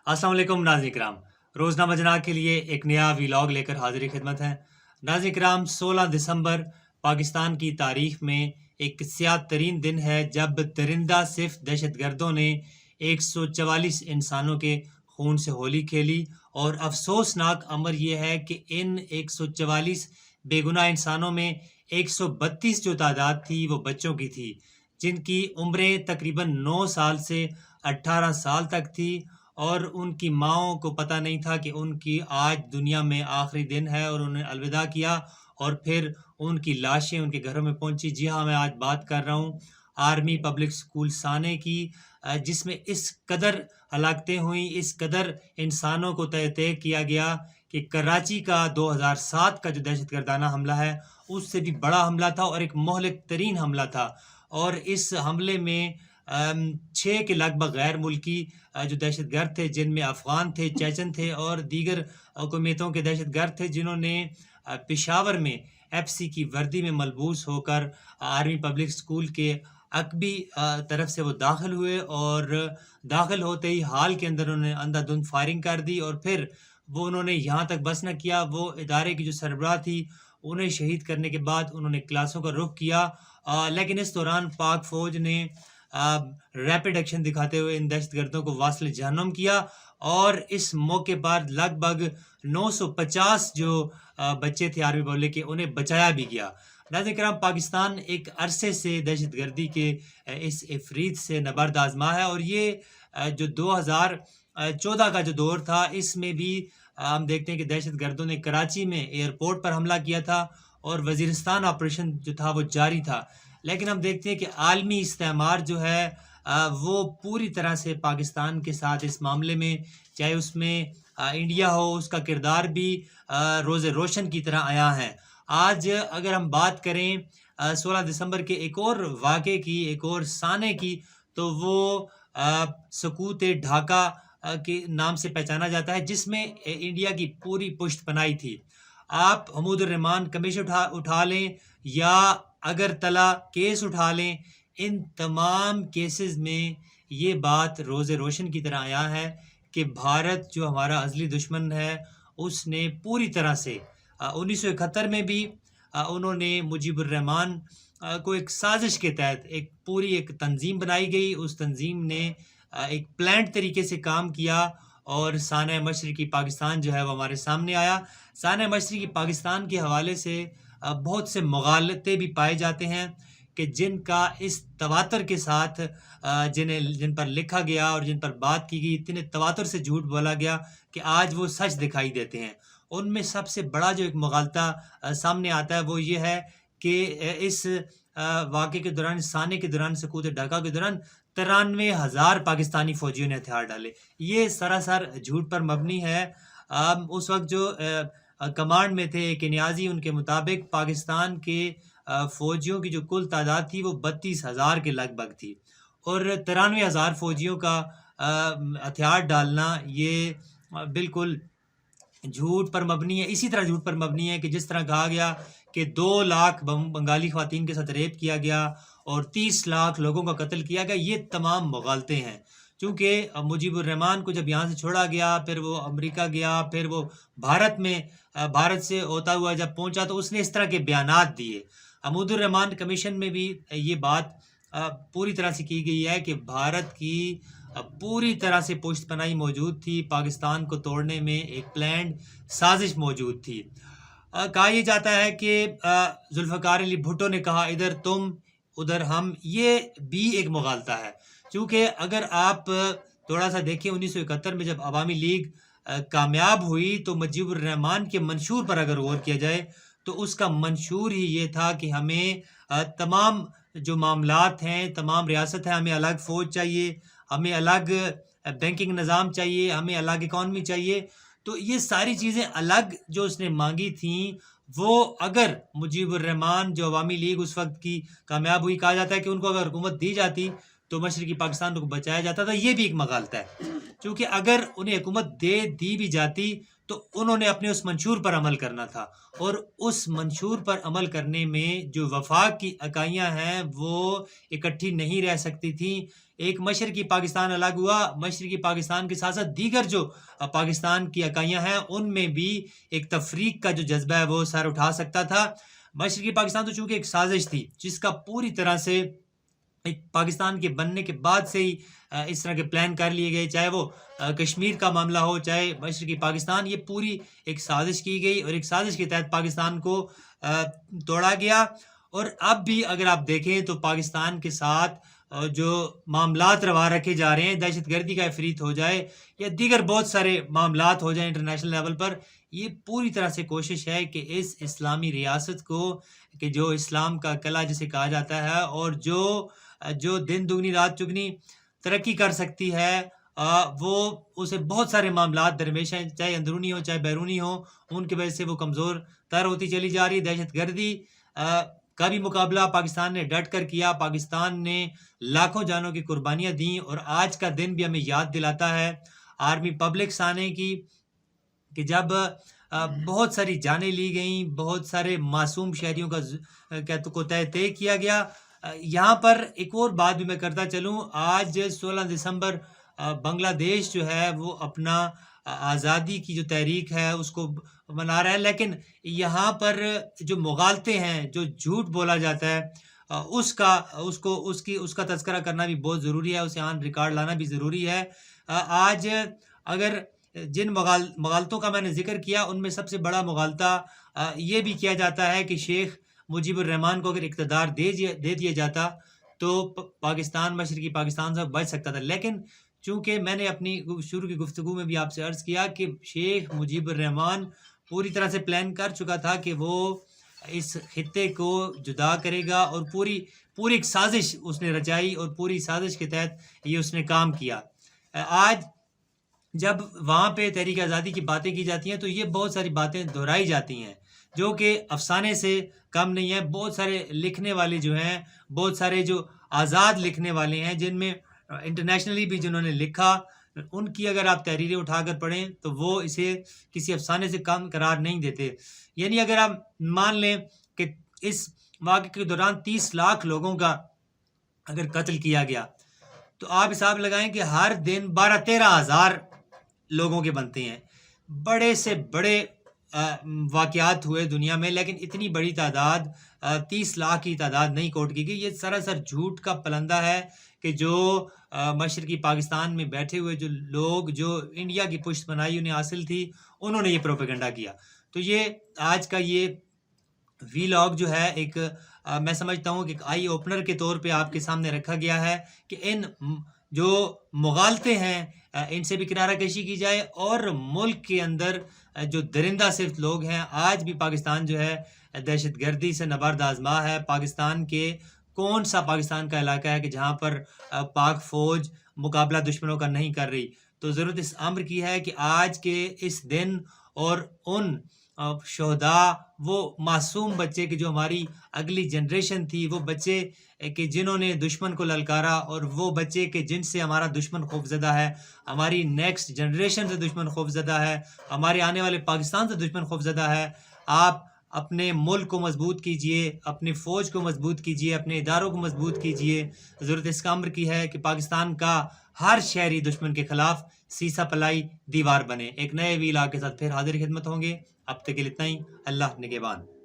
अस्सलाम वालेकुम नाज़रीन किराम। रोज़नामा जना के लिए एक नया व्लॉग लेकर हाज़िर खिदमत है। नाज़रीन किराम, 16 दिसंबर पाकिस्तान की तारीख में एक स्याह तरीन दिन है जब दरिंदा सिर्फ दहशतगर्दों ने 144 इंसानों के खून से होली खेली। और अफसोसनाक अमर यह है कि इन 144 बेगुनाह इंसानों में 132 जो तादाद थी वो बच्चों की थी, जिनकी उम्रें तकरीबन 9 साल से 18 साल तक थी। और उनकी माँओं को पता नहीं था कि उनकी आज दुनिया में आखिरी दिन है, और उन्हें अलविदा किया और फिर उनकी लाशें उनके घरों में पहुंची। जी हाँ, मैं आज बात कर रहा हूँ आर्मी पब्लिक स्कूल साने की, जिसमें इस कदर हलाकतें हुई, इस कदर इंसानों को तय किया गया कि कराची का 2007 का जो दहशतगर्दाना हमला है उससे भी बड़ा हमला था और एक मोहलिक तरीन हमला था। और इस हमले में 6 के लगभग गैर मुल्की जो दहशतगर्द थे, जिनमें अफ़गान थे, चेचन थे और दीगर हुकूमतों के दहशतगर्द थे, जिन्होंने पेशावर में एफसी की वर्दी में मलबूस होकर आर्मी पब्लिक स्कूल के अकबी तरफ से वो दाखिल हुए। और दाखिल होते ही हाल के अंदर उन्होंने अंधाधुंध फायरिंग कर दी। और फिर वो उन्होंने यहाँ तक बस न किया, वो इदारे की जो सरबराह थी उन्हें शहीद करने के बाद उन्होंने क्लासों का रुख किया। लेकिन इस दौरान पाक फ़ौज ने रैपिड एक्शन दिखाते हुए इन दहशतगर्दों को वास्ल जहन्नुम किया। और इस मौके पर लगभग 950 जो बच्चे थे आर्मी पब्लिक के, उन्हें बचाया भी गया। नाज़रीन किराम, पाकिस्तान एक अरसे से दहशतगर्दी के इस इफरीत से नबर्द आज़मा है। और ये जो 2014 का जो दौर था, इसमें भी हम देखते हैं कि दहशतगर्दों ने कराची में एयरपोर्ट पर हमला किया था और वज़ीरिस्तान ऑपरेशन जो था वो जारी था। लेकिन हम देखते हैं कि आलमी इस्तेमार जो है वो पूरी तरह से पाकिस्तान के साथ इस मामले में, चाहे उसमें इंडिया हो, उसका किरदार भी रोज़े रोशन की तरह आया है। आज अगर हम बात करें 16 दिसंबर के एक और वाक़े की, एक और साने की, तो वो सकूत ढाका के नाम से पहचाना जाता है, जिसमें इंडिया की पूरी पुश्तपनाही थी। आप हमीदुर रहमान कमीशन उठा लें या अगरतला केस उठा लें, इन तमाम केसेस में ये बात रोज़े रोशन की तरह आया है कि भारत जो हमारा अज़ली दुश्मन है, उसने पूरी तरह से 1971 में भी उन्होंने मुजीबुर रहमान को एक साजिश के तहत एक तंजीम बनाई गई। उस तंजीम ने एक प्लान्ड तरीके से काम किया और साना मशरिकी पाकिस्तान जो है वो हमारे सामने आया। साना मशरिकी पाकिस्तान के हवाले से बहुत से मुग़ालते भी पाए जाते हैं कि जिनका इस तवातर के साथ जिन पर लिखा गया और जिन पर बात की गई, इतने तवातर से झूठ बोला गया कि आज वो सच दिखाई देते हैं। उनमें सबसे बड़ा जो एक मुग़ालता सामने आता है वो ये है कि इस वाक़े के दौरान, साने के दौरान, सकूत ढाका के दौरान 93,000 पाकिस्तानी फ़ौजियों ने हथियार डाले। ये सरासर झूठ पर मबनी है। उस वक्त जो कमांड में थे केनियाज़ी, उनके मुताबिक पाकिस्तान के फ़ौजियों की जो कुल तादाद थी वो 32,000 के लगभग थी। और 93,000 फ़ौजियों का हथियार डालना ये बिल्कुल झूठ पर मबनी है। इसी तरह झूठ पर मबनी है कि जिस तरह कहा गया कि 2 लाख बंगाली ख़वातीन के साथ रेप किया गया और 30 लाख लोगों का कत्ल किया गया, ये तमाम मुग़ालते हैं। चूँकि मुजीबुर रहमान को जब यहाँ से छोड़ा गया, फिर वो अमेरिका गया, फिर वो भारत से होता हुआ जब पहुँचा तो उसने इस तरह के बयानात दिए। हमीदुर रहमान कमीशन में भी ये बात पूरी तरह से की गई है कि भारत की पूरी तरह से पुश्तपनाही मौजूद थी, पाकिस्तान को तोड़ने में एक प्लान्ड साजिश मौजूद थी। कहा यह जाता है कि जुल्फ़िकार अली भुट्टो ने कहा, इधर तुम उधर हम, ये भी एक मुग़ालता है। चूँकि अगर आप थोड़ा सा देखें, 1971 में जब अवामी लीग कामयाब हुई तो मुजीबुर रहमान के मंशूर पर अगर गौर किया जाए तो उसका मंशूर ही ये था कि हमें तमाम जो मामलात हैं, तमाम रियासत हैं, हमें अलग फ़ौज चाहिए, हमें अलग बैंकिंग निज़ाम चाहिए, हमें अलग इकॉनमी चाहिए। तो ये सारी चीज़ें अलग जो उसने मांगी थीं, वो अगर मुजीबुर रहमान जो अवामी लीग उस वक्त की कामयाब हुई, कहा जाता है कि उनको अगर हुकूमत दी जाती तो मशरक़ी पाकिस्तान को बचाया जाता था। ये भी एक मुग़ालता है, क्योंकि अगर उन्हें हुकूमत दी भी जाती तो उन्होंने अपने उस मंशूर पर अमल करना था, और उस मंशूर पर अमल करने में जो वफाक की इकाइयाँ हैं वो इकट्ठी नहीं रह सकती थीं। ایک مشرقی پاکستان الگ ہوا، مشرقی پاکستان کے ساتھ ساتھ دیگر جو پاکستان کی اکائیاں ہیں ان میں بھی ایک تفریق کا جو جذبہ ہے وہ سر اٹھا سکتا تھا۔ مشرقی پاکستان تو چونکہ ایک سازش تھی جس کا پوری طرح سے ایک پاکستان کے بننے کے بعد سے ہی اس طرح کے پلان کر لیے گئے، چاہے وہ کشمیر کا معاملہ ہو چاہے مشرقی پاکستان، یہ پوری ایک سازش کی گئی اور ایک سازش کے تحت پاکستان کو توڑا گیا۔ اور اب بھی اگر آپ دیکھیں تو پاکستان کے ساتھ جو معاملات روا رکھے جا رہے ہیں، دہشت گردی کا افریط ہو جائے یا دیگر بہت سارے معاملات ہو جائیں انٹرنیشنل لیول پر، یہ پوری طرح سے کوشش ہے کہ اس اسلامی ریاست کو، کہ جو اسلام کا قلعہ جسے کہا جاتا ہے اور جو دن دگنی رات چگنی ترقی کر سکتی ہے، وہ اسے بہت سارے معاملات درمیش ہیں، چاہے اندرونی ہو چاہے بیرونی ہو، ان کی وجہ سے وہ کمزور تر ہوتی چلی جا رہی۔ دہشت گردی کا بھی مقابلہ پاکستان نے ڈٹ کر کیا، پاکستان نے لاکھوں جانوں کی قربانیاں دیں، اور آج کا دن بھی ہمیں یاد دلاتا ہے آرمی پبلکس آنے کی، کہ جب بہت ساری جانیں لی گئیں، بہت سارے معصوم شہریوں کو طے کیا گیا۔ یہاں پر ایک اور بات بھی میں کرتا چلوں، آج 16 دسمبر بنگلہ دیش جو ہے وہ اپنا آزادی کی جو تحریک ہے اس کو منا رہا ہے، لیکن یہاں پر جو مغالطے ہیں، جو جھوٹ بولا جاتا ہے، اس کا تذکرہ کرنا بھی بہت ضروری ہے، اسے آن ریکارڈ لانا بھی ضروری ہے۔ آج اگر جن مغالطوں کا میں نے ذکر کیا ان میں سب سے بڑا مغالطہ یہ بھی کیا جاتا ہے کہ شیخ مجیب الرحمان کو اگر اقتدار دے دیا جاتا تو پاکستان مشرقی پاکستان سے بچ سکتا تھا، لیکن چونکہ میں نے اپنی شروع کی گفتگو میں بھی آپ سے عرض کیا کہ شیخ مجیب الرحمان پوری طرح سے پلان کر چکا تھا کہ وہ اس خطے کو جدا کرے گا، اور پوری ایک سازش اس نے رچائی اور پوری سازش کے تحت یہ اس نے کام کیا۔ آج جب وہاں پہ تحریک آزادی کی باتیں کی جاتی ہیں تو یہ بہت ساری باتیں دہرائی جاتی ہیں جو کہ افسانے سے کم نہیں ہیں۔ بہت سارے لکھنے والے جو ہیں، بہت سارے جو آزاد لکھنے والے ہیں، جن میں انٹرنیشنلی بھی جنہوں نے لکھا، ان کی اگر آپ تحریریں اٹھا کر پڑھیں تو وہ اسے کسی افسانے سے کم قرار نہیں دیتے۔ یعنی اگر آپ مان لیں کہ اس واقعے کے دوران 30 لاکھ لوگوں کا اگر قتل کیا گیا تو آپ حساب لگائیں کہ ہر دن 12-13 ہزار لوگوں کے بنتے ہیں۔ بڑے سے بڑے واقعات ہوئے دنیا میں، لیکن اتنی بڑی تعداد 30 لاکھ کی تعداد نہیں کوٹ کی گئی۔ یہ سراسر جھوٹ کا پلندہ ہے کہ جو مشرقی پاکستان میں بیٹھے ہوئے جو لوگ، جو انڈیا کی پشت پناہی انہیں حاصل تھی، انہوں نے یہ پروپیگنڈا کیا۔ تو یہ آج کا یہ وی لاگ جو ہے ایک میں سمجھتا ہوں کہ ایک آئی اوپنر کے طور پہ آپ کے سامنے رکھا گیا ہے کہ ان جو مغالطے ہیں ان سے بھی کنارہ کشی کی جائے، اور ملک کے اندر جو درندہ صرف لوگ ہیں، آج بھی پاکستان جو ہے دہشت گردی سے نبرد آزما ہے۔ پاکستان کے کون سا پاکستان کا علاقہ ہے کہ جہاں پر پاک فوج مقابلہ دشمنوں کا نہیں کر رہی؟ تو ضرورت اس امر کی ہے کہ آج کے اس دن اور ان شہداء، وہ معصوم بچے کہ جو ہماری اگلی جنریشن تھی، وہ بچے کہ جنہوں نے دشمن کو للکارا، اور وہ بچے کہ جن سے ہمارا دشمن خوفزدہ ہے، ہماری نیکسٹ جنریشن سے دشمن خوفزدہ ہے، ہمارے آنے والے پاکستان سے دشمن خوفزدہ ہے۔ آپ اپنے ملک کو مضبوط کیجئے، اپنی فوج کو مضبوط کیجئے، اپنے اداروں کو مضبوط کیجئے۔ ضرورت اس کا امر کی ہے کہ پاکستان کا ہر شہری دشمن کے خلاف سیسا پلائی دیوار بنے۔ ایک نئے ویلاگ کے ساتھ پھر حاضر خدمت ہوں گے۔ اب تک کے لیے اتنا ہی۔ اللہ نگہبان۔